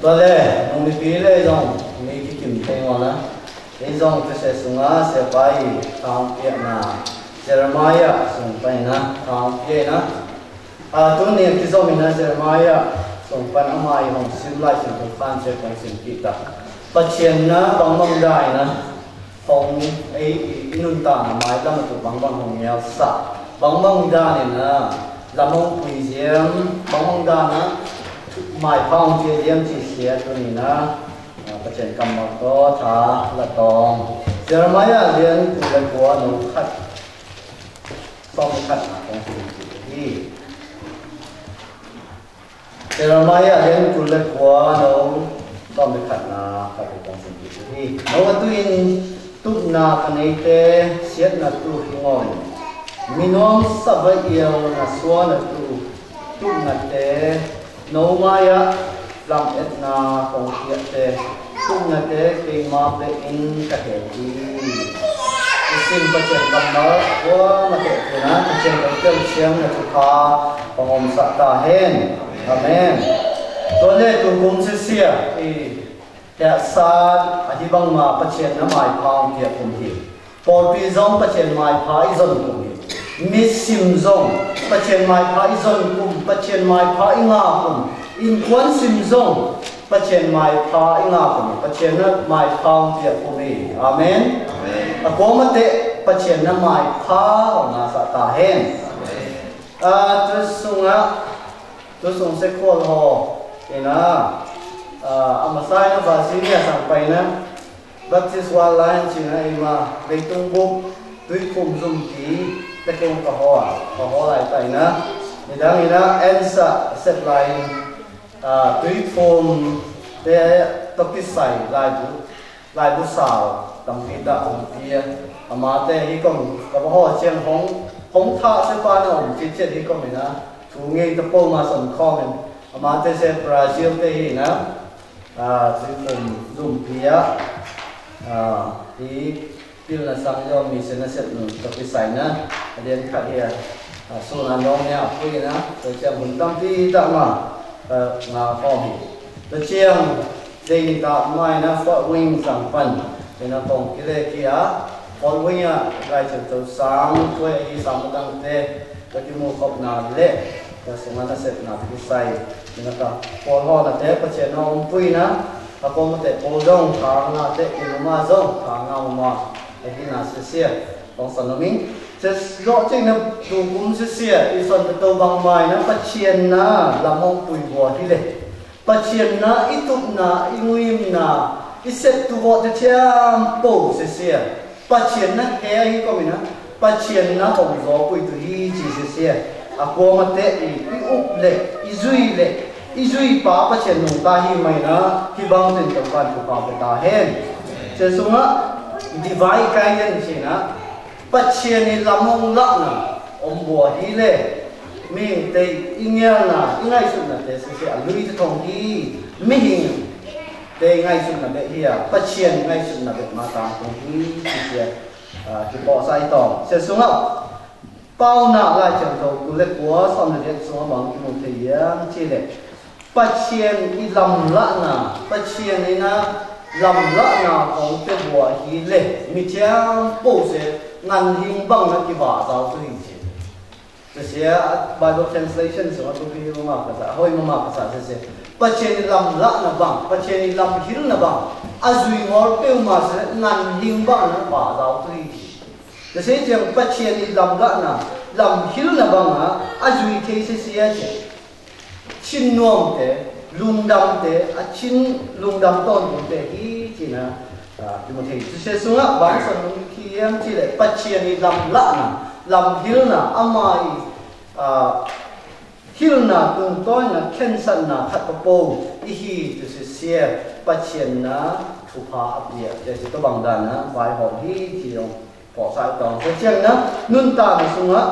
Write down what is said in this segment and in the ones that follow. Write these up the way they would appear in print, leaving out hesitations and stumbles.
ตัวเล่น้องมีปีเล่จงมีกิมเทงอนะนี่จงจะเสสุงาเสไปทางเปียนาเจรมายะส่งไปนะทางเปียนะตัวนี้ที่จงมีนะเจรมายะส่งไปน้ำมาอีของซิมไลสิ่งทุกขั้นเชื่อของสิ่งกิตาปัจเจียนนะบางบางได้นะของไอ้นุนตาหมายตั้งตัวบางบางของเงี้ยสับบางบางได้เนี่ยนะลำมงปุยเจียมบางบางได้นะหมายพ้องเจียมจีเสียตัวนี้นะปัจเจียนกำมโตชาละตองเจรมายะเรียนตัวเล็กหัวหนูขัดต้องขัดของสิ่งที่เจรมายะเรียนตัวเล็กหัวหนูต้องไปขัดนาขัดของสิ่งที่โน้ตตัวอินตุกนาคันเตเสียนาตุหิงอนมีน้องสับเอียวนาสวนนาตุกนาเตโนมายะลำเอ็ดนาของเทียเตตุกนาเตเก่งมาเป็นอินกะเฮตีสิ่งประเจิดกำเนิดว่ามาเกิดนะประเจิดกับเจ้าเชียงนาทุกาของอมสัตตาเฮนอาเมนตัวเลขตัวกุมเสียแต่ศาสตร์อธิบังมาประเชียนน้ำหมายพาวเกี่ยวกับที่พอปีจงประเชียนหมายพายจนกุมมิสิมจงประเชียนหมายพายจนกุมประเชียนหมายพายงากุมอินควนสิมจงประเชียนหมายพายงากุมประเชียนน้ำหมายพาวเกี่ยวกับที่อาเมนอาโกมเตประเชียนน้ำหมายพาวนาสตาเฮนตัวส่งเซโคลฮอเห็นนะอามาใส่นะบาซิเนียสั่งไปนะบัตรสวาลายจริงนะเอ็มาไปตุ้งบุกตุยคุมซุ่มกีตะเกียงกะฮอไหลไปนะนี่ดังนี้นะเอ็นซ่าเซตไลน์ตุยคุมเดตกิใส่ลายบุษาวตำกิดาองเทียอามาเตฮิกงกะฮอเชียงหงท่าเสปานองจิตเจฮิกงนี่นะถูกเงยตะโปมาสนข้อมันอามาเตเซบราซิลเตฮินะซึ่งผมรุ่มเพียที่พิลนาสังยอมมีเสนาเสพหนึ่งกับพิสัยนะเรียนขัดเฮียส่วนอันน้องเนี่ยพูดนะตัวเชียงหุ่นตั้งที่ตั้งมางาข้อมีตัวเชียงเจนิตาไม่นะฟอดวิ่งสังปันเป็นนักท่องกิเลสที่ฟอดวิ่งอ่ะใครจะตัวสังช่วยอีสังตั้งเตะก็จะมุ่งขบนาเละแต่สมัยนั้นเสร็จนาพิสัยนะครับพอเราเตะประเทศน้องปุยนะถ้าผมเตะโปรดงทางนาเตะอินมาจงทางเอามาไอ้ที่น่าเสียของสนมิงจะรอจริงนะดูกุมเสียอีส่วนตัวบางไม้นะประเทศนะลำมองปุยบัวที่เลยประเทศนะอีตุกนะอีงุยมนะอีเสตตัวจะเทียมโปเสียประเทศนะแค่อีก็มีนะประเทศนะของรอปุยตัวที่จีเสียอากูมาเตะอีอุบเล็กอีจุยป้าประเชนนุ่งตาหิไม่นะที่บางสิ่งต้องการถูกเอาไปตาเห็นเจ้าสงะดีไวกายยันเชนะประเชนิลำมงละนะอมบัวฮีเล่มิ่งเตะอิงเงานะอิงไงสุดนะเตะเสียลุยจะทองดีไม่หิงเตะไงสุดนะเบะเฮียประเชนไงสุดนะเบะมาตาทองดีเสียที่ปอใส่ต่อเจ้าสงะเป้าหน้าลายจังตัวดูเล็กหัวสำเร็จสมบังกิมุทยามเจเล็กปัจเจียนอีลำละนาปัจเจียนนี่นะลำละนาของเจ้าหัวฮีเล่มีเจ้าปูเสงานหิงบังนักกีฬาสาวสุรินทร์จะเสีย Bible translation สมมติพี่รู้มากภาษาห้อยมากภาษาเสียปัจเจียนลำละนาบังปัจเจียนลำหิลนาบังอาจุยงอเปลมาเสงานหิงบังนักบาสาวสุรินทร์จะเสียจังปัจเจียนลำละนาลำหิลนาบังอ่ะอาจุยเทเสียเจชินนวมเตลุงดำเตชินลุงดำต้นเตฮีจีนะที่มันเห็นจะเชื่อสุนัขบางส่วนที่ยังจีเลยปัจเจียนีลำละนะลำฮิลนะอามาฮิลนะตุงต้นนะเข็นสันนะขัดกระโปงอีฮีจะเสียปัจเจียนนะทุพาอับเดียจะสิตัวบางด้านนะไว้หอมฮีจีลงปอสายตองจะเชื่อนะนุ่นตาสุนัข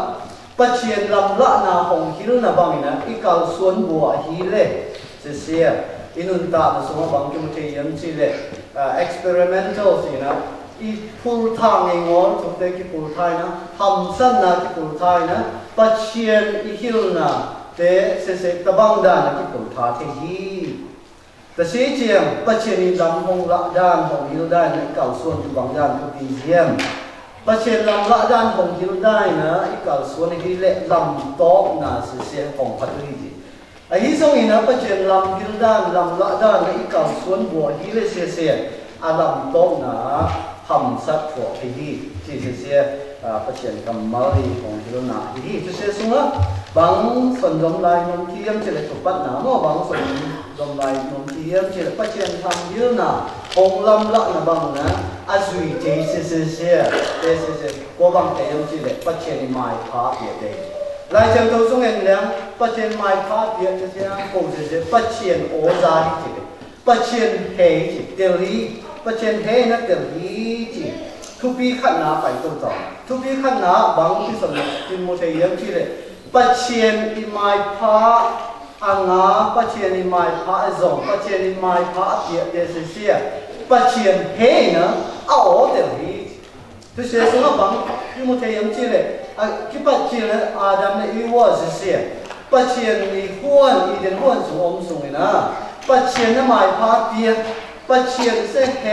ปัจเจียนลำละนาของฮิลนาบางนะอีกาส่วนบัวฮิเลเสียอินุนตาสมบังกิมเทียมสิเลexperimental สินะอีพูดทางเองอนทุกเด็กที่พูดไทยนะทำสั้นนะที่พูดไทยนะปัจเจียนอีฮิลนาเตเสตะบังดานะที่พูดไทยที่ฮี แต่สีเจียงปัจเจนีลำหงละด้านของฮิลได้ในเก่าส่วนบางด้านทุกทีเยี่ยมปัจเจนลำละด้านของฮิลได้นะอีกเก่าส่วนฮิเลลำโต๊ะน่าเสียของพัดวีดีไอ้ที่ส่งอินะปัจเจนลำฮิลด้านลำละด้านในอีกเก่าส่วนบัวฮิเลเสียอาลำโต๊ะน่ะทำสักหัวฮีที่เสียปัจเจนกำมาลีของฮิลน่ะฮีจะเสียส่งละบางส่วนลมลายนมเทียมจะเลยถูกปัดหนาเมื่อบางส่วนลมลายนมเทียมจะเลยปัจเจนทำฮิลน่ะองลำละนะบางนะอาจุยเจเสียก็บางแต่ยังจะเลยปัจเจนไม่พาเดียดลายเชิงตัวส่งเองแล้วปัจเจนไม่พาเดียดจะเสียโอ้จะเสียปัจเจนโอซาดิจิปัจเจนเฮจิเดลีปัจเจนเฮนะเดลีจิทุกปีขันหนาไปตัวต่อทุกปีขันหนาบางที่สมัยที่โมเทียมที่เลยปัจเจนอิไม่พาอังาปัจเจนอิไม่พาซงปัจเจนอิไม่พาเดียดเสียปัจเจนเฮนะเอาเดลีทุกเสียสงบางที่โมเทียมที่เลยที่ปัจเจนอาดัมในอีวอสเสียปัจเจนอีขวนอีเดนขวนสูงสูงนะปัจเจนไม่พาเดียปัจเจนเสเฮ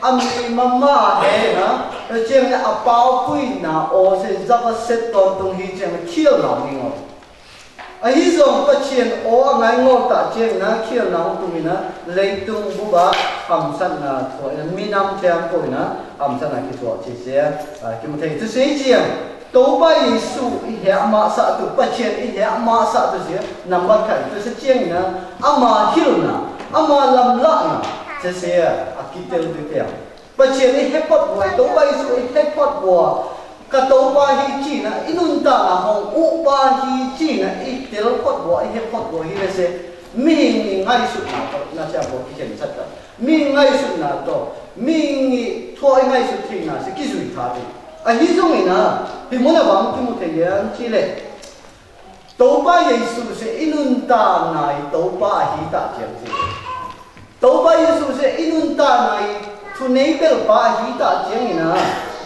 อามีมาเฮนะแล้วเจ้าเนี่ยอาเป้าปุยนะโอเสจับเสตตอนตรงที่เจ้าเขี้ยวหนังนี่งอไอ้ที่ส่งปัจเจนโอ้ไงงอตาเจ้านะเขี้ยวหนังตรงนี้นะเลยตรงบุบะคำสั่งนะถอยมีน้ำเจ้าปุยนะคำสั่งนะคิดว่าเสียคิดว่าที่จะเสียเจียงตัวใบสูอีเหะมาสัตว์ปัจเจนอีเหะมาสัตว์เสียนำบัตรขันจะเจียงนะอามาฮิลนะอามาลำละนะจะเสียอากิเตลตัวเดียวปัจเจนอีเหะพอดบัวตัวใบสูอีเหะพอดบัวก็ตัวใบฮีจีนะอินุนตานะห้องอุบาฮีจีนะอีเตลพอดบัวอีเหะพอดบัวฮีเลยเสียมีง่ายสุดนะก็น่าจะบอกที่เห็นชัดกันมีง่ายสุดนะตัวมีทั่วง่ายสุดที่นะสิกิจุยท่าดีไอ้ที่ตรงนี้นะพี่มุ่งบางที่มุ่งเทียนที่เลยตัวป้าเยซูเสอินุนตาไหนตัวป้าฮีตาเจียงสิตัวป้าเยซูเสอินุนตาไหนทุนนี้เป็นป้าฮีตาเจียงนะ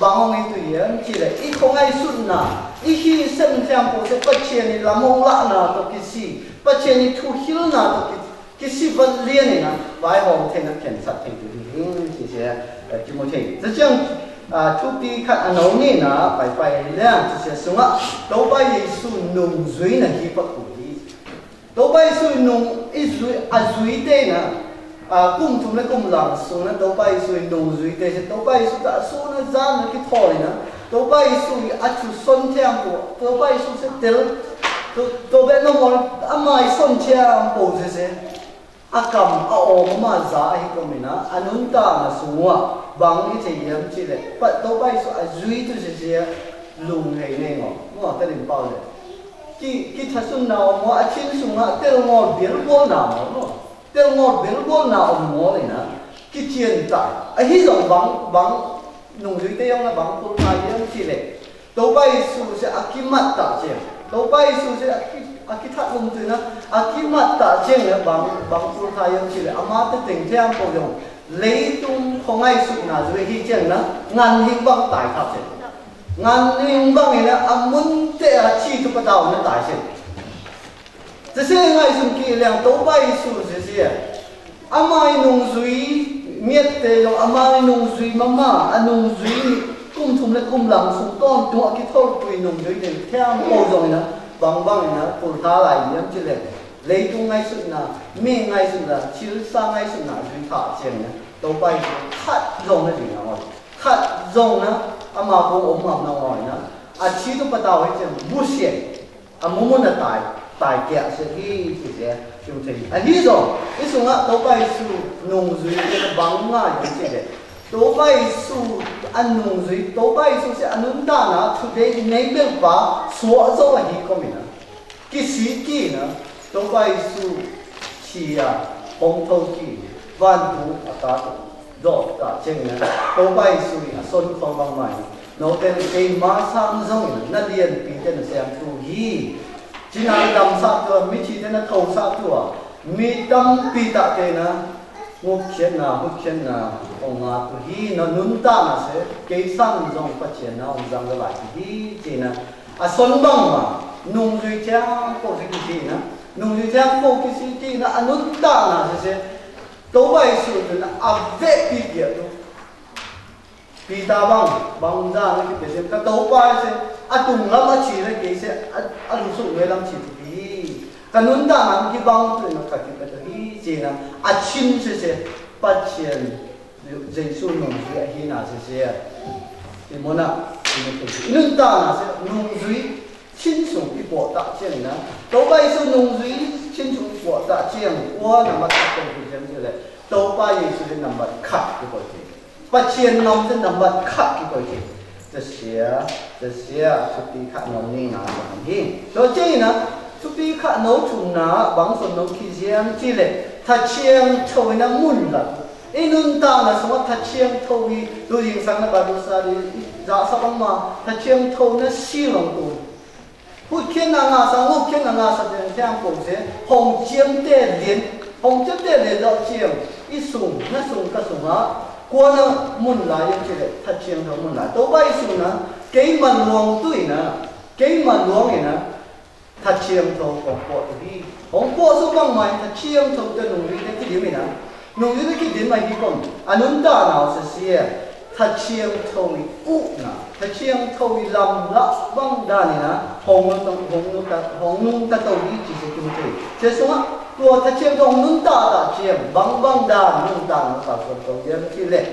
บางองค์ตัวเยียนที่เลยอีกคนไอ้สุดนะอีที่เส้นทางโปรเซสปัจเจนี่ละมงละนะตัวกิสิปัจเจนี่ทุหิลนะตัวกิสิบัลเลียนนะไว้ห้องเทนักเขียนสัตว์เทนตัวนี้ที่เสียจิโมเทจะจังทุกปีขัดอันนี้นะไปเรื่องที่เสียสงะตัวใบยิสุนุ่งจุยนะที่ปักกุลีตัวใบยิสุนุ่งอิจุยอาจุยเตนะกุมทุ่มและกุมหลังส่งนะตัวใบยิสุนุ่งจุยเตะตัวใบยิสุจะส่งนะจานนะที่ทอเลยนะตัวใบยิสุอาจุส่วนเทียมปูตัวใบยิสุเสเตลตัวแบบน้องมันอามาส่วนเทียมปูเสียอากรรมเอาออกมาจ่ายก็ไม่นะอันนู้นตามาสูงอ่ะบางที่จะยังที่เลยปัดตัวไปสุดจุยตัวเสียลุงให้เนี่ยงอมั่วแต่เรื่องเปล่าเลยที่ทัศน์น่ามั่วชิ้นสูงอ่ะเตลงอเบลบอลน่ามั่วเตลงอเบลบอลน่ามั่วเลยนะที่เชียนตายไอ้ที่สองบางนุ่งจุยเตยองนะบางคนมายังที่เลยตัวไปสุดเสียอากิมัตตาเชียตัวไปสุดเสียอากิทัดลงตัวนะอากิมัตตาเชียเนี่ยบางคนมายังที่เลยอามาตติงเทียมโปรยงlấy tung không ai sụt nào rồi khi chuyện đó ngàn hình băng tải thập chuyện ngàn hình băng này là muốn tệ chi thuộc cái đầu nó tải chuyện thế sẽ ngay sụt kia là tố bay sụt thế amai nung duy miết tê lo amai nung duy mama nung duy cung thùng lại cung làm sụt con tụi cái thôn tụi nung duy để theo màu rồi nữa băng này nó phụ thả lại nhắm chưa lên lấy tung ngay sụt nào miệng ngay sụt là chiếu sang ngay sụt nào duy thả chuyện nữaตัวไปขัดลงนั่นเองนะขัดลงนะอามาคงอมหำน้อยนะอาชีพตัวประดาวให้เจ้าบุเสียอามุมน่ะตายแก่เสียที่เสียจุดที่อันที่สองที่สองอ่ะตัวไปสู่นุ่งจุยเป็นบางง่ายอย่างเช่นตัวไปสู่อันนุ่งจุยตัวไปสู่เสียอันนู้นด้านนะทุกเดือนในเรื่องว่าสวดสวดที่ก็มีนะกิสิกีนะตัวไปสู่เชียปงทกีวันผูอากาศดอกตาเช่นนั้นตัวใบสุริส่วนของบางใหม่โนเป็นเองมาสร้างจงนักเรียนปีเต็นเสียงทูฮีจีน่าดำสักตัวมิชีเต็นทองสักตัวมีดำปีตาเตนะมุกเชนนะองอาตุฮีนนุนตานะเสเกสังจงปัจเจนะองจังกบายฮีจีนะส่วนบางมานุ่งจุยเจ้าโคสิกินะนุ่งจุยเจ้าโคสิกินะอนุตตานะเส tàu bay su là ave pi bia tu pi ta bang ra nó cái cái tàu bay se atung lắm chỉ là cái se alu su người làm chỉ pi cái nón ta làm cái bang tu nó cái cái cái gì nè chim se bắt chuyện Giêsu nung duy hi na se thì muốn à nung ta na se nung duy亲属一波大件呢，都拜是农水亲属一波大件，我那么大东西讲起来，都拜也是那么卡一个件，把钱弄成那么卡一个件，这些出比卡农呢拿什么？所以这呢，出比卡农从哪帮son农起先起来，他钱抽那门了。一弄大了什么？他钱抽的，都影响那巴杜萨的，咋啥帮嘛？他钱抽那西龙多。Hút kiến là ngã sang hút kiến là ngã sang thì theo cổ sẽ hồng chiếm tê liền đó chiếm ít sùng nó sùng cái sùng á qua nó muốn lại như thế này thật chiếm thôi muốn lại đâu bay sùng nó cái mà luồng tuổi nè cái mà luồng này nè thật chiếm thôi còn bộ thì hồng bộ số bằng mày thật chiếm thôi cho nung đi cái điểm này nè nung đi cái điểm mày đi còn anh ta nào sẽ thật chiếm thôi ụ nè thật chiếm thôi làm lắm băng đà này nè hồng nung ta tàu đi chỉ sẽ chung chơi thế xong á tua thật chiếm hồng nung ta đã chiếm băng đà nung ta nó tạo thành tàu điểm chi lệ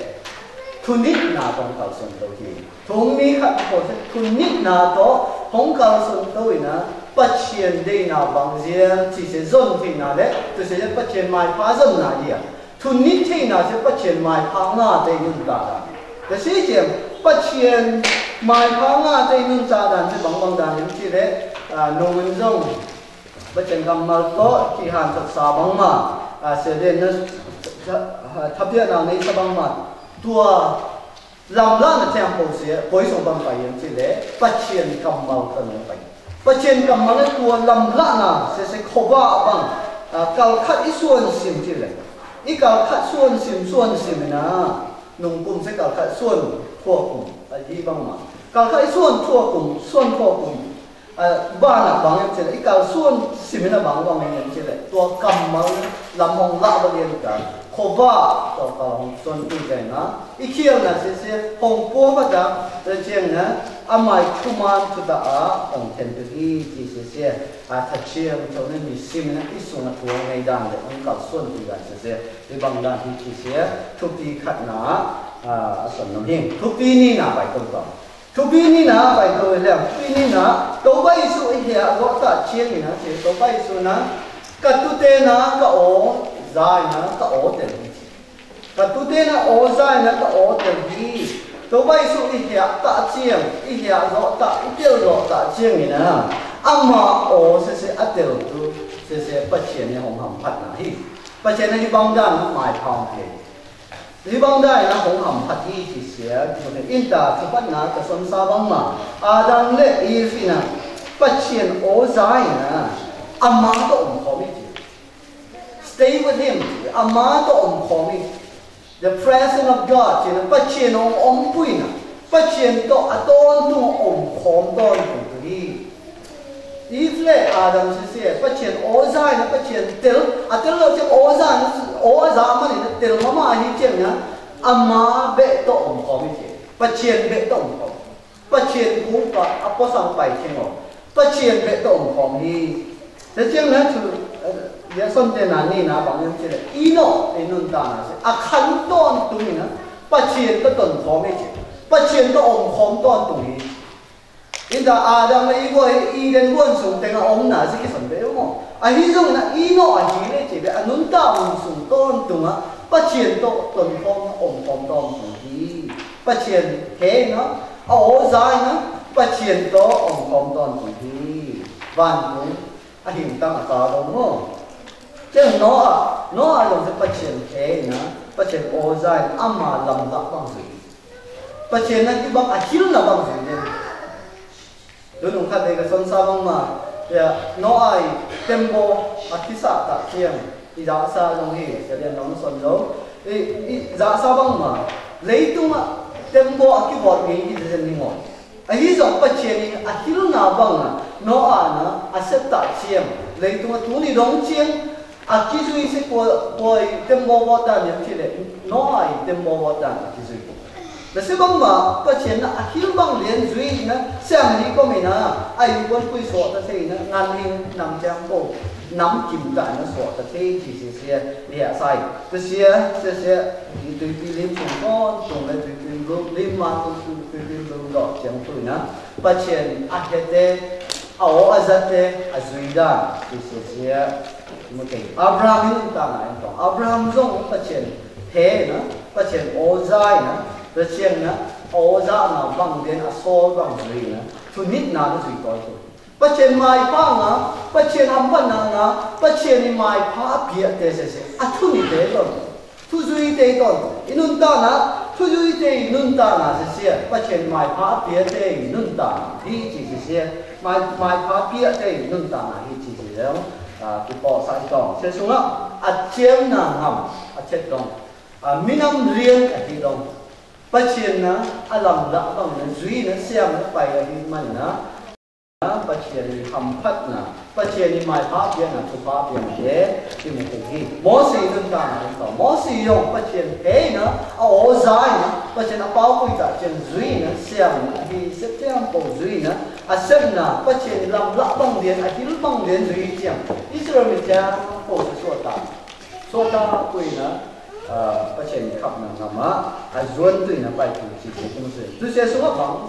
thun nít na trong tạo thành tàu chi thùng mi khát có thể thun nít na đó hồng tạo thành tàu nè bắt chiếm đây na băng riêng chỉ sẽ dồn thì na đấy tôi sẽ bắt chiếm mai phá dồn na gì à thun nít thì na sẽ bắt chiếm mai phá na đây nung ta cái gì chứ bắt chuyện mai phá ngã tây nung cha đàn sẽ bằng đàn những chi đấy nông dân dòng bắt chuyện cầm mal to khi hàng thật xa bằng mà sẽ đến nó thấp nhất nào này sẽ bằng mà tua làm ra là theo hồ sơ với số bằng phải những chi đấy bắt chuyện cầm mal tận phải bắt chuyện cầm mal này tua làm ra là sẽ khó vạ bằng cao khát ít xuân sim chi đấy ít cao khát xuân sim nè nông cùng sẽ cao khát xuân thua cùng đi bằng mà cao khát xuân thua cùng ba là bằng em chỉ là ít cao xuân sim là bằng em chỉ là tua cầm mal làm hồng lạ bao nhiêu cả khó vạ tua cao hồng xuân như vậy na ít khi là sẽ hồng po mà đã rồi chuyện nè amai kuman tu da hồng thiên tự đi chỉ sẽ thật chiêm cho nên mình sim là ít xuống là thua ngày đàn để ông cao xuân thì là sẽ đi bằng đàn thì chỉ sẽ chụp đi khát na sân nông hiền chụp đi ni na bài công tác chụp đi ni na bài công làm chụp đi ni na đâu bay số ấy à gọi ta chiêm ni na chỉ đâu bay số na cả tu tê na cả ổ dài na cả ổ tiền cả tu tê na ổ dài na cả ổ tiền đi đâu bay số ấy à ta chiêm ấy à gọi ta ít tiêu gọi ta chiêm ni na amma ổ sẽ ít tiêu tu sẽ bắt chiêm ni hồng hầm phát na hi bắt chiêm ni băng đàn mai phong thế đi băng đàn na hồng hầm phát hi thì sẽ in ta thì bắt na cái son sa băng mà Adam lệ y phi na bắt chiêm ổ dài na amma to khó mi stay with him amma to khó mi the presence of God chỉ là bắt chiêm ông pui na bắt chiêm to aton tu ông khom ton tu đi Ifle Adam sẽ bắt chuyện ố dài nó bắt chuyện tel là chuyện ố dài mà này tel mà hi chuyện nhá amma bệ to ông có mấy chuyện bắt chuyện bệ to ông có bắt chuyện cũng có apo sang bài chuyện rồi bắt chuyện bệ to ông có đi thế chuyện này chú giờ son tên là ni na bằng những chuyện này ino ino ta là khăn ton tụi nó bắt chuyện có tuần có mấy chuyện bắt chuyện to ông khom ton tụi Inda Adam na igo Eden buồn sung tenga om na si kisan be mo. A hizong na ino a hile chebe anun ta om sung ton tunga pa chien to ton phong om tom tom hi. Pa chien he no a o zai no pa chien to om tom ton hi. Van cũng a him tam a ta do mo. Cheng no a long se pa chien he na pa chien o zai amma lam da bang zui. Pa chien na ki bang a hil na bang zui đối tượng khác đây cái son sa băng mà nó ai tempo akisa ta chiang i giá sa long hi sẽ đem nó son dấu giá sa băng mà lấy tung à tempo akibot ni i dân linh ngồi hi dòng bắt chiang akil na băng à nó à na accept ta chiang lấy tung tu ni dong chiang Aki zui se koi tembo watan yang cile, noi tembo watan aki zui. Nasi bang ma, pacien na akil bang lian zui na, siang ni ko mina, ayu kon kui so ta sei na ngan hing nam jang ko, nam kim ta na so ta sei chi se se lia sai. Ta se tu lim chung kon, chung le tu lim ma tu lim do jang tu na, pacien akete ao azate azui dan chi se Abraham ini tanah itu. Abraham zong pacien he na, pacien ozai na, pacien na oza na bang den asol bang zui na, tunit na tu zui kau tu. Pacien mai pa na, pacien amban na, pacien ni mai pa biar te se, atuni te ton, tu zui te ton. Inun tanah, tu zui te inun tanah se, pacien mai pa biar te inun tanah, hi ci se, mai pa biar te inun tanah, hi ci se. Cái bỏ sai đồng sẽ xuống á chiếm nàng hầm chết đồng minam riêng ở thì đồng bắt chiên na làm đã bằng nó duy nó xem nó phải ở đi mình na bắt chiên hầm phát na bắt chiên đi mai pháp biên là tu pháp biên thế thì mình phải ghi mỗi sự đơn giản là đó mỗi sự dùng bắt chiên thế nữa ở dài nữa bắt chiên nó bao quy cả chiên duy nó xem thì sẽ xem bộ duy nữa xem na bắt chiên làm đã bằng điện thì lúc bằng điện duy chiên Israel mình cha bộ sẽ số ta quy nữa bắt chiên khắp nào mà duân tùy nó bài chỉ không sự tôi sẽ xuống bằng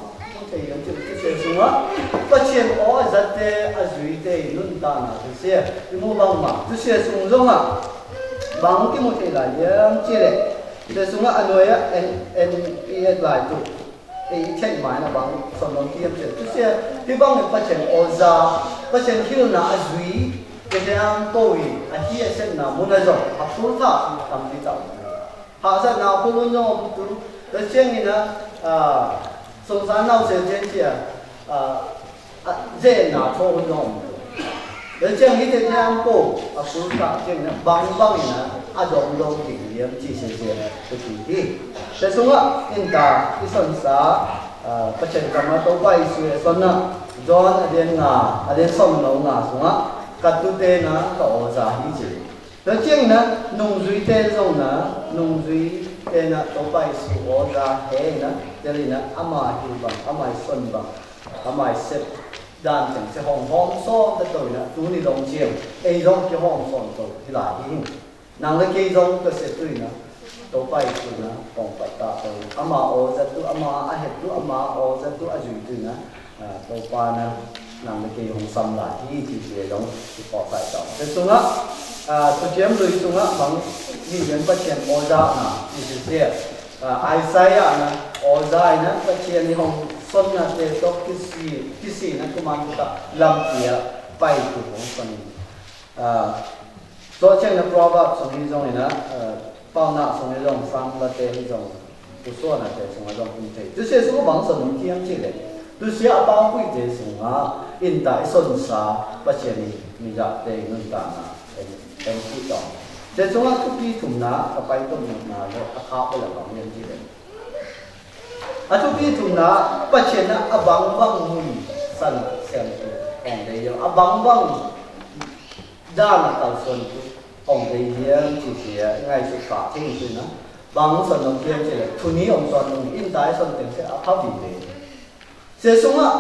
thì chúng ta sẽ xuống á, bắt chiên ở giật tê, ở dưới tê luôn ta nào thì sẽ đi mua bằng mà, tôi sẽ xuống giống à, bằng cái một cái là những chia lệ, sẽ xuống á, anh nói á, em lại tụ, cái check máy là bằng phần đầu tiên sẽ, tôi sẽ đi bằng cái bắt chiên ở ra, bắt chiên khi nào ở dưới, cái gì ăn tôi, anh kia sẽ nào muốn là rồi, học tốt thà, làm gì tạo, họ sẽ nào cũng luôn nhau, tôi chiên gì nữa, sông山闹水天气热哪抽弄，而这样一天天过不是啥，这样帮帮呢融经验这些的问题。但是我应该一算啥不成咁啊，都怪事算啦。John ada som nấu ngà xuống á, cắt tu tê nó có giá gì chứ? Đó chính là nung duy tê rồi nung duy tê nó có bài số giá hè nó, cho nên là ama hiểu bằng, ama xuân bằng, ama xếp đàn chẳng sẽ hong so cái tuổi nó, tú đi đồng chiều, ai giống cái hong son tuổi thì lại đi, nàng lấy cái giống cái xếp tuổi nó, có bài số nó hong phải ta tuổi, ama ô rất tu ama hết tu ama ô rất tu duy tuổi nó, có bài nó nàng lấy cái hong xăm lại thì sẽ giống cái bỏ phải trọng, thế xuống á. Tôi chiếm lùi xuống á bằng như những phát triển ô giá nè, như thế Isaiah nè, ô giá nè, phát triển như hồng xuân nè, để tốt cái gì nè, cũng mang ta làm kia bay của hồng xuân. Tôi chẳng là Proverbs trong cái dòng này nè, bao nạ trong cái dòng sang là cái dòng của số nè, cái trong cái dòng kinh tế. Tôi sẽ xuống bằng sân nông thiên chỉ đấy. Tôi sẽ bao quy tế xuống á, in tại xuân xa, phát triển như vậy để ngân ta nè. Em chỉ đó. Thế chúng ta thu phí thùng ná, và bay tôm nhục ná, rồi khác với là bằng nhân gì đấy. Thu phí thùng ná, bắt chuyện là băng mùi sân xem tu, ông đây giờ băng ra là tàu xuân tu, ông đây giờ chỉ ngay sự cả chính sự nó, băng xuân ông kia chỉ là thu ní ông xuân ông in tái xuân tiền sẽ tháo gì đấy. Thế chúng ta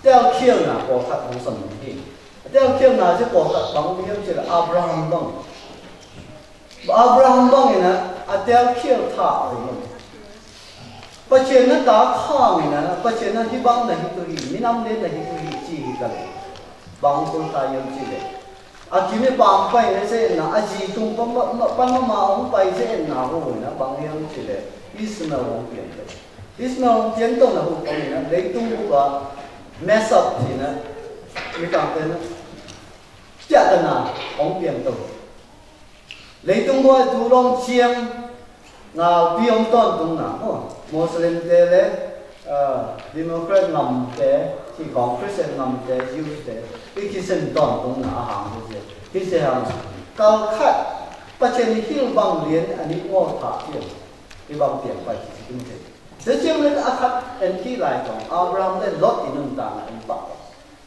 theo kia là có thật ông xuân ông kia. Theo kiểu nào chứ có cả bằng cái kiểu là Abraham bang này nè, theo kiểu thả rồi mình. Bây giờ nó đã khang này nè, bây giờ nó đi bằng này cái gì, mình năm đến này cái gì cái này, bằng con tay yêu gì đấy. Chỉ mới bằng phải này sẽ là chỉ tung bằng mà ông phải sẽ là hồ này bằng yêu gì đấy, Ismail ông tiền đấy, Ismail ông tiền đâu là hồ này nè, lấy tung và mess up gì nè, mình cảm thấy nó chả cần nào ông tiền tụng lấy tung qua tu long chiêm ngào pi ông tôn tung nào Muslim thế đấy Democrat ngầm thế thì còn Christian ngầm thế Jew thế cái Christian tôn tung nào hàng cái gì cái gì hàng cao khát bắt trên đi hiểu bằng liền anh ấy ngô thả tiền cái bằng tiền phải chỉ kinh tế thế chứ nên khát anh khi lại còn Abraham lên lót thì nâng tàng anh bảo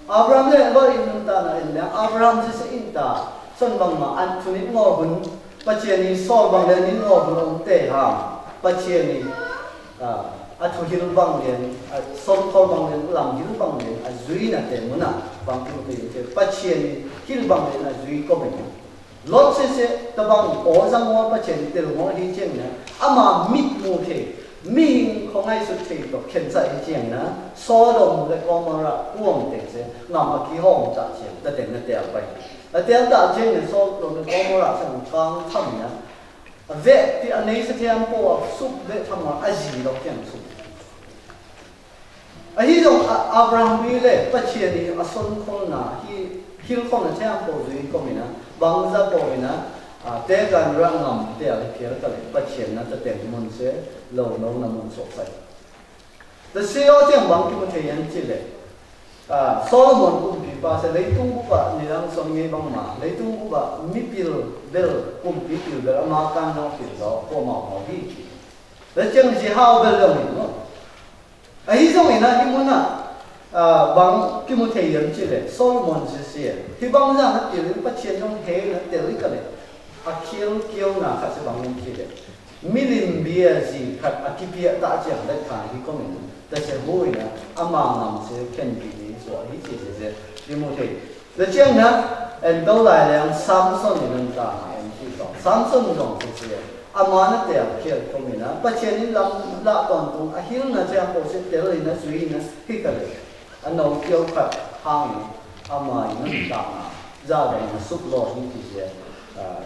Abraham le lo in ta na in Abraham se in ta xuân bằng mà ăn thu nít ngô hùn bắt chiên đi sol bằng lên nít ngô hùn ông tê hàm bắt chiên đi thu hiu bằng lên sol khol bằng lên làm hiu bằng lên duy là tê muốn à bằng cái cái bắt chiên đi hiu bằng lên duy có mình lót sẽ ta bằng ổ răng hoa bắt chiên tê ngô đi chiên nè ama mít mù thế mình không ai xuất hiện được hiện tại chuyện nữa, số lượng người có mà ra uổng tiền sẽ nằm ở kỳ hồng trả tiền, ta tiền nó tiền vậy, ở tiền trả tiền thì số lượng người có mà ra sẽ một trang thầm nhá, vậy thì anh ấy sẽ thêm bộ súp vậy thầm mà ai gì đâu tiền súp, ấy giống Abraham đi lên bắt chia đi, Ason không na, hi không là thêm bộ gì có mình á, bằng ra bộ mình á. Tế gan răng ngầm tế là kia là bắt chuyện nó tiền muốn sẽ lâu lâu là muốn sốt phải. The CEO tiếng bằng cái thể hiện chỉ lệ. Solomon cũng bị ba sẽ lấy tung bút bạ như đang son nghe bằng mà lấy tung bút bạ mipil bel cũng mipil bel mà can nó kiểu đó có màu màu đi. The chân chỉ hao bel đâu mình ấy giống như là muốn bằng cái thể hiện chỉ lệ Solomon chỉ sẽ thì bằng ra nó kiểu bắt chuyện trong thế nó tiểu cái này. Akil kiêu na khát sẽ bằng những kia đấy, milim bia gì khát akipia đã chẳng đấy cả hi có mình, ta sẽ vui nè, amang nằm sẽ khen bị rồi hi chỉ sẽ đi mua thì, để chẳng nè, em đâu lại là Samson nên ta em chỉ có Samson giống sẽ amang nó đẹp kia có mình nè, bắt chuyện đi làm lạ toàn tung, Akil na chẳng có sẽ tiểu lên nó suy nè, hi cái đấy, anh nói kiêu khát hàng, amang nó ta ra đây nó sụp lò hi chỉ sẽ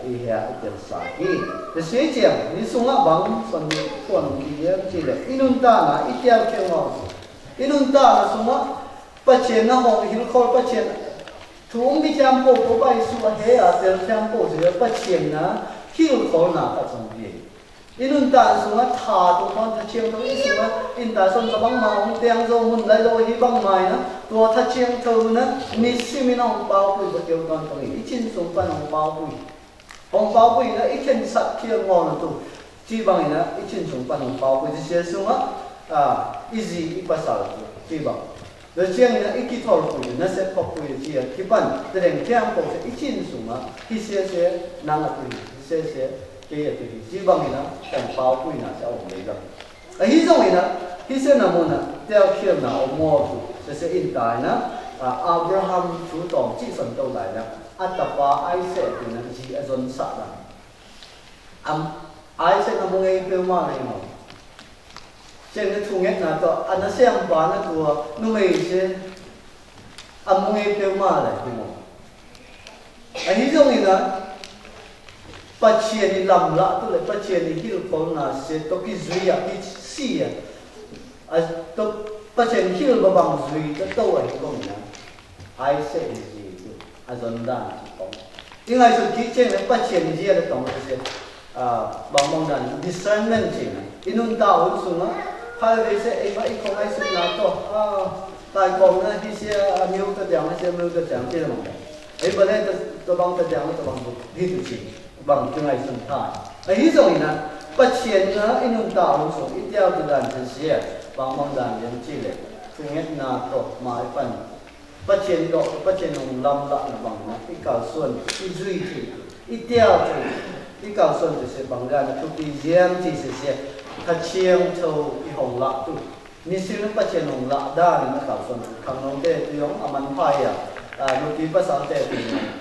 iya itu sakit. Sesuatu ni sungai bang sandi pun dia cile. Inunta na itiar kemau. Inunta na sungai pacien na hong hiu kol pacien. Thung di campo ko bai suwa he a tel campo je pacien na hiu kol na ka song bi. Inunta sungai tha tu kon ta chiang tu sungai inta son ka bang ma ong tiang zo mun lai lo hi bang mai na. Tua tha chiang tu na ni simin ong bao pui ba kêu ton tong ni chin sung pan ong bao pui. Hong bao bì nó ít chân sạch kia ngon tu, chỉ bằng nó ít chân chúng ta hong bao bì thì sẽ xuống á, ít gì ít bát sạo chỉ bằng, rồi chiang nó ít kỹ thuật bì nó sẽ học bì chỉ khi bằng, để đến chiang bò sẽ ít chân xuống á, khi sẽ năng lực bì, sẽ cái gì thì chỉ bằng nó hong bao bì nó sẽ ổn định được, ấy giống nó khi sẽ nằm muốn theo kiểu nào ông mua tu, sẽ in tài nó Abraham chủ động chỉ phần đầu lại đó. Atapa Isaac ni nanti azon sakda. Isaac na mungai pelma ni mo. Chen na thunget na to anasem pa na tua numei se mungai pelma la ni mo. Ani jong ina pachien ni lam la tu le pachien ni hil kol na se to ki zui ya ki si ya. To pachien hil ba bang zui to to ai ko na. Isaac ni azon dan chỉ nhưng ngày sự kỹ trên này phát triển gì là tổng là bằng mong đàn discernment chỉ inun ta uốn xuống á hai về sẽ ấy vậy không ai sự nào to tại còn là khi xe miêu ta chẳng hay xe miêu ta chẳng kia mà ấy bữa nay ta bằng ta chẳng ta bằng đi từ chỉ bằng cái ngày sinh thái ấy rồi nè phát triển nữa inun ta uốn xuống ít theo từ đàn trên xe bằng mong đàn đến chỉ lệ không hết nào to mãi phần bắt chuyện ông lâm lạ là bằng nó cái cào xuân cái duy trì cái tiêu thì cái cào xuân thì sẽ bằng ra là chụp cái diêm thì sẽ thật chiang châu cái hồng lạ tu ni xin nó bắt chuyện ông lạ đa thì nó cào xuân thằng ông tê thì ông aman phai đôi khi bắt sáng tê thì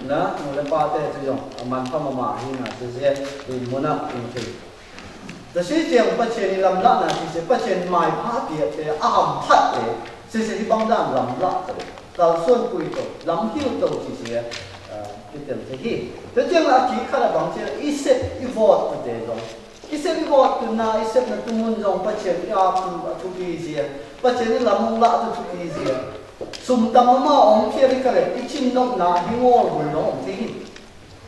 nó người ba tê thì ông aman phai mà hi là sẽ thì muốn nào cũng thìแต่สิ่งที่ผมเชื่อในลำละนะที่จะเชื่อหมายพาเดียแต่อาหารพัดเลยสิ่งที่บางด้านลำละเลยเราส่วนคุยตัวลำหิ้วตัวที่จะเป็นเรื่องที่แต่เจ้าหน้าที่ข้าราชการจะอิสระอิวอดตัวเดียวอิสระอิวอดตัวน่าอิสระนั่นตัวมันจงเชื่อยาทุกทีเสียเชื่อในลำละตัวทุกทีเสียสุ่มตามมาองค์เทียบกันเลยอิชินนกนาหิวอดบุญน้องที่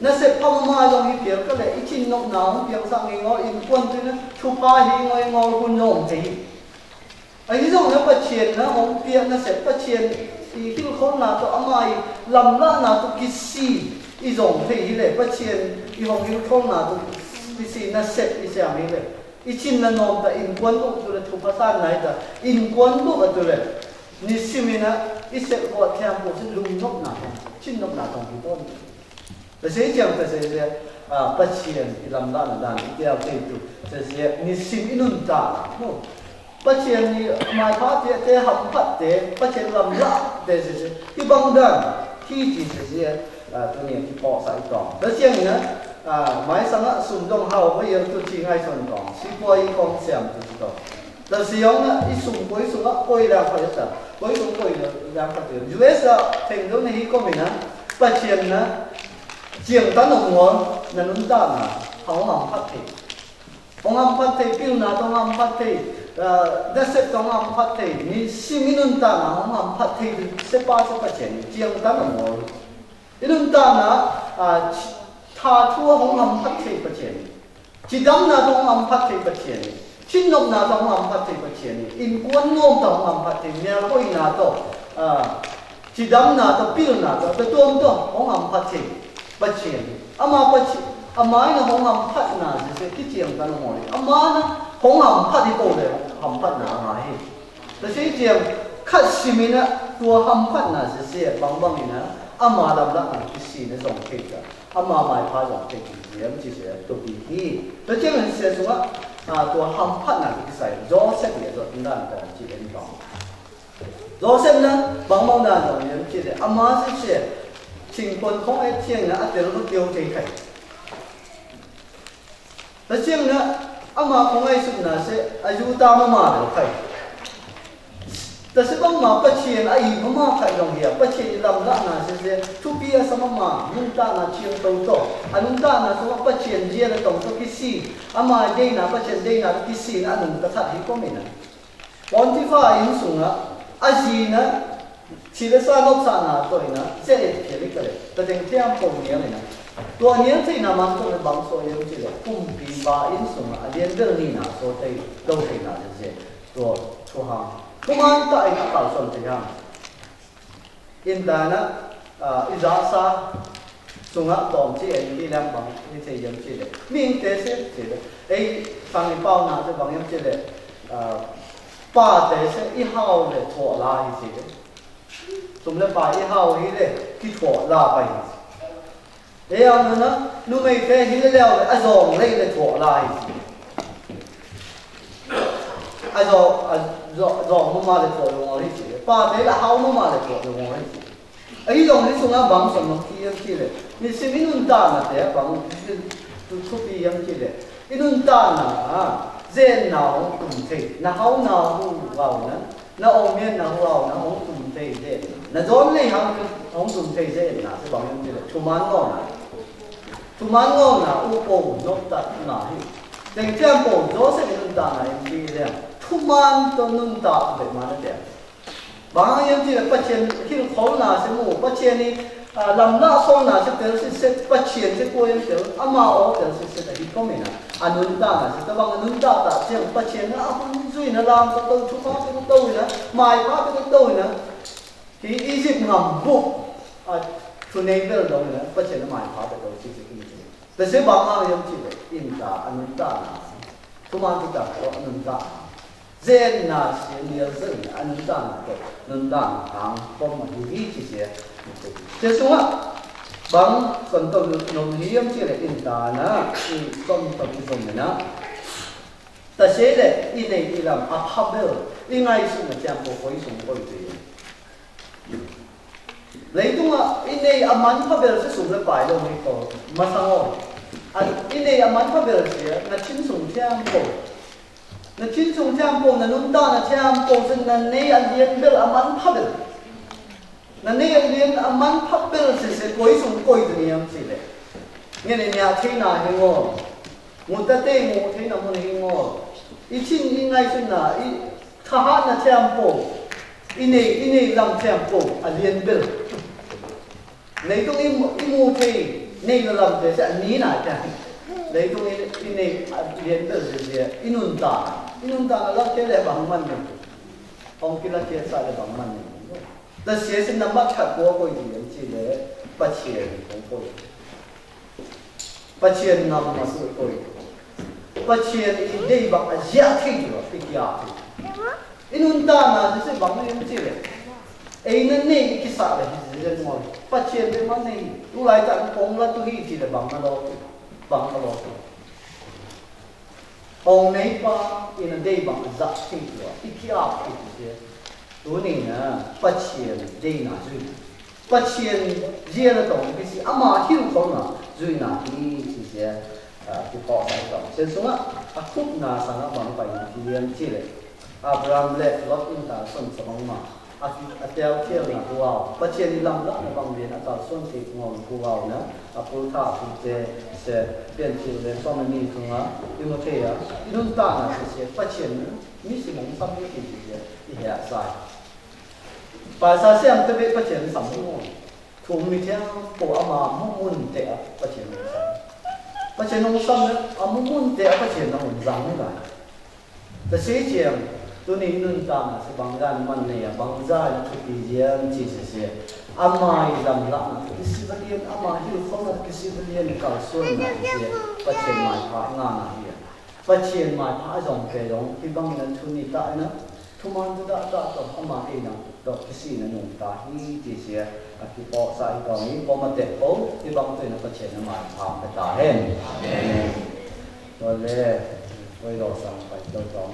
นั่นเสร็จพอมาลงอีเปียก็เลยอิชินนกหนาวเปียสังเงาอินควนที่นั่นชุบผ้าหิงงอคุณน้องที่ไอ้ที่ตรงนั้นประเชียนนะองเปียนั่นเสร็จประเชียนอีที่เขาหน้าตัวอามายลำละหน้าตัวกิซีอีตรงที่เลยประเชียนอีของที่เขาหน้าตัวกิซีนั่นเสร็จอีเสียไม่เลยอิชินนั่นน้องแต่อินควนตัวตัวเลยชุบผ้าสั้นไหนแต่อินควนตัวตัวเลยนิสิมินะอิเสร็จพอแทนพวกฉันลุงนกหนาชินนกหนาตรงที่ต้น แต่เสียจังแต่เสียปัจเจียนที่ลำด้านนั้นที่เราเคยดูแต่เสียนิสิมอินุนตาปัจเจียนนี่หมายความว่าเจ้าหัมพัดเจ้าปัจเจียนลำละแต่เสียที่บางด้านที่จีเสียตัวนี้ที่ปอสายตองแล้วเชียงนี้นะหมายสังก์สุ่มต้องเข้าไม่ยังตัวจริงให้ส่วนตองสิบวยกองเสียงตัวตองแต่เสียงนะอีสุ่มบวยสุ่มบวยแรงพอจะตัดบวยสุ่มบวยแรงพอจะยูเอสอะถึงตรงนี้ก็มีนะปัจเจียนนะเจียงตั้งหัวนั่นนุ่นตานะเขาหัมพัดเทเขาหัมพัดเทปิ้วนะต้องหัมพัดเทเดชต้องหัมพัดเทนี่สิมินุ่นตานะหัมพัดเทเสปาเสปเจียนเจียงตั้งหัวอินุ่นตานะท่าทั่วของหัมพัดเทปเจียนจีดำนะต้องหัมพัดเทปเจียนชินนกนะต้องหัมพัดเทปเจียนอินกวนโน้มต้องหัมพัดเทเนี่ยก็อินาต้องจีดำนะต้องปิ้วนะต้องตัวต้องของหัมพัดเทปัจเจียนอามาปัจเจียนอามาเนี่ยของหัมพัดนาเสียที่เจียงกันหมดเลยอามานะของหัมพัดที่โตเลยหัมพัดนาหายแต่เสียเจียงคัดสิมินะตัวหัมพัดนาเสียบางนี่นะอามาลำละอันที่สี่ในสองเข่งกันอามาหมายพาจากเข่งเสียมันจะเสียตัวปีที่แต่เจียงเสียสมว่าตัวหัมพัดนาที่ใส่โจเซฟเนี่ยตัวด้านของจีเอ็นกองโจเซฟนะบางด้านของเนี่ยจีเอ็นอามาเสียสิ่งคนของไอ้เชียงนะอาจจะรู้เกี่ยวใจใครแต่เชียงนะอามาของไอ้สุนัขเสียอายุตามมาเลยใครแต่สิ่งบางมาปัจเจียนไอ้พม่าใครลงเหี้ยปัจเจียนลำละนะเสียทุกปีสมมานุ่งตาหน้าเชียงโตโตอันนุ่งตาหน้าสมปัจเจียนเจียนตรงตัวกิซีอามาเดย์นะปัจเจียนเดย์นะกิซีอันนุ่งกระทัดที่ก็ไม่นะวันที่ฟ้าอินสูงอ่ะอาจีนะชีวิตสร้างนกสานาตัวนี้นะเสียเอกเขียนกันเลยแต่ถึงเที่ยงปงเนี้ยเลยนะตัวเนี้ยที่นำมาตัวในบางส่วนยังจีเลยปุ่มปีบาอินสูงอ่ะเรียนเรื่องนี้นะโซเทโดเทนะจะเสียตัวชัวร์พวกมันต่างกันต่างส่วนที่ยังอินเตอร์นะอิจาซาสูงอ่ะตอมที่เอ็นที่แรงบางที่เสียยังจีเลยมีอินเตอร์เสียจีเลยไอ้ฟังในเป้าหน้าจะบางยังจีเลยป้าแต่เสียอีห้าวเลยถั่วลายจีเลยสมเด็จป่าอีห้าวฮีเลยที่ถั่วลาไปเดี๋ยวนั้นนะนู่นไม่เคยฮีเลยแล้วไอ้ซองเลยถั่วลายไอ้ซองมันมาเลยถั่วลงอะไรจีป่าแต่ละห้าวมันมาเลยถั่วลงอะไรจีไอ้ซองนี่ส่งอ่ะบางส่วนมันที่ยังจีเลยนี่สิ่งนี้นุ่นตานะแต่บางทุกปียังจีเลยอีนุ่นตานะเจนหนาวตุ่มเทหนาวหนาวเรานะน้าองค์เนี่ยน้าเราน้าองค์ตุ่มเทเจนน้าโจมเลยครับองค์ตุ่มเทเจนนะที่บางอย่างที่เลยชุมันงอนะชุมันงอนะอุปโภนกตัดหนาหิแต่เจ้าปู่โจเสกนุ่นตาหนาอย่างที่เลยชุมันตัวนุ่นตาเป็นมาแล้วเดียวบางอย่างที่เลยปัจเจียนที่เขาหนาเสมูปัจเจียนนี่ลำหน้าโซน่าจะเป็นสิ่งเสร็จปัจเจียนจะกลัวยังเดียวอามาโอเป็นสิ่งเสร็จที่ก็ไม่นะอันนุ่นตานะแต่บางนุ่นตาแต่เจ้าปัจเจียนนะคุณจุยนะลำตัวชุฟ้าเป็นตัวนะหมายฟ้าเป็นตัวนะที่อียิปต์งำบุกทุนเองเดินลงนะปัจเจียนหมายฟ้าเป็นตัวจริงๆแต่เสียบางอย่างที่เลยอินตาอันนุ่นตานะทุกมันที่ตาก็อันนุ่นตาเจนน่าเสียเดียวเสียอันนุ่นตาก็นุ่นตาทางก็มาดูที่เสียเจ้าสัวบางคนต้องนมเลี้ยงที่เลยอินตานะที่ต้องต้องส่งนะแต่เสียเลยอีเล่อีลำอัพฮับเบลอีไงส่งมาจำพวกเขาส่งไปเลยเลยตรงอ่ะอีเล่อามันฮับเบลจะส่งไปไปลงให้เขามาสั่งเอาอันอีเล่อามันฮับเบลเสียนัดชิ้นส่งจำพวกนัดชิ้นส่งจำพวกนัดนุ่นตานัดจำพวกซึ่งนัดนี้อันเดียนเบลอามันฮับเบลนั่นนี่เรียนมันพับเบลเสียก้อยส่งก้อยตัวนี้ยังสิเลยเนี่ยเนี่ยที่น่าเฮงอมุตเตงูที่น่ามันเฮงออีชิ้นอีไงส่วนน่ะอีทหารน่ะเทียมโปอีนี่ลำเทียมโปอันเรียนเบลในตรงนี้มูที่นี่ลำเสียอันนี้น่ะจ้ะในตรงนี้เรียนเบลเสียอินุนตาเราเจอเลยบางมันเนี่ยองค์กิเลสเจอสายบางมันเนี่ยแต่เสียสิ่งนั้นมาขัดตัวก็อยู่อย่างที่เลยปัจเจียนของคนปัจเจียนนำมาสู่คนปัจเจียนอีเดียบางอาเจียที่อยู่ที่ยาที่อินุนตานะที่บางอย่างที่เลยไอ้นั่นนี่กิสาเลยที่ dân ngồi phát triển bên mắt này tu lại tận công là tu hi chỉ là bằng nó lo ông này pa in a day bằng giặc thì rồi ít khi áp thì thế tu này nè phát triển day nào rồi phát triển riêng là tổng cái gì ama hiểu không nào rồi nào thì thế cái họ sai tổng sen xuống á khúc na sang á bằng phải thì liên chỉเลยAbraham lệ lót in ta xuân sớm mà theo theo là cô vào phát triển đi làm lắm là bằng việc ta xuân thì ngon cô vào nữa cô thả thì sẽ biến chiều lên cho mình đi không á nhưng mà thế á luôn ta là sẽ phát triển như sự mong sắp cái gì thì hệ sai và sao xem cái việc phát triển sắm ngon thủ mình theo bộ mà muốn để phát triển phát triển nông sản nữa muốn để phát triển nông sản như vậyแต่เสียเจียงตัวนี้นุ่นตามสิบางด้านมันเนี่ยบางด้านทุกทีเจียงจีเสียอามาอีลำละกิสิบเลียนอามาหิวเขากิสิบเลียนเก่าส่วนนะเจียปัจเจกหมายพระงานอะไรปัจเจกหมายพระจงเกยงที่บางนั้นทุนิตานะทุมันตุดาตาต่ออามาเองนะต่อกิสินั้นนุ่นตาฮีจีเสียที่ปอสายตรงนี้พอมาเด็กโอ้ที่บางตัวนั้นปัจเจกหมายพระไปตาเห็นตัวเล่ไว้รอสั่งไปตัวตรง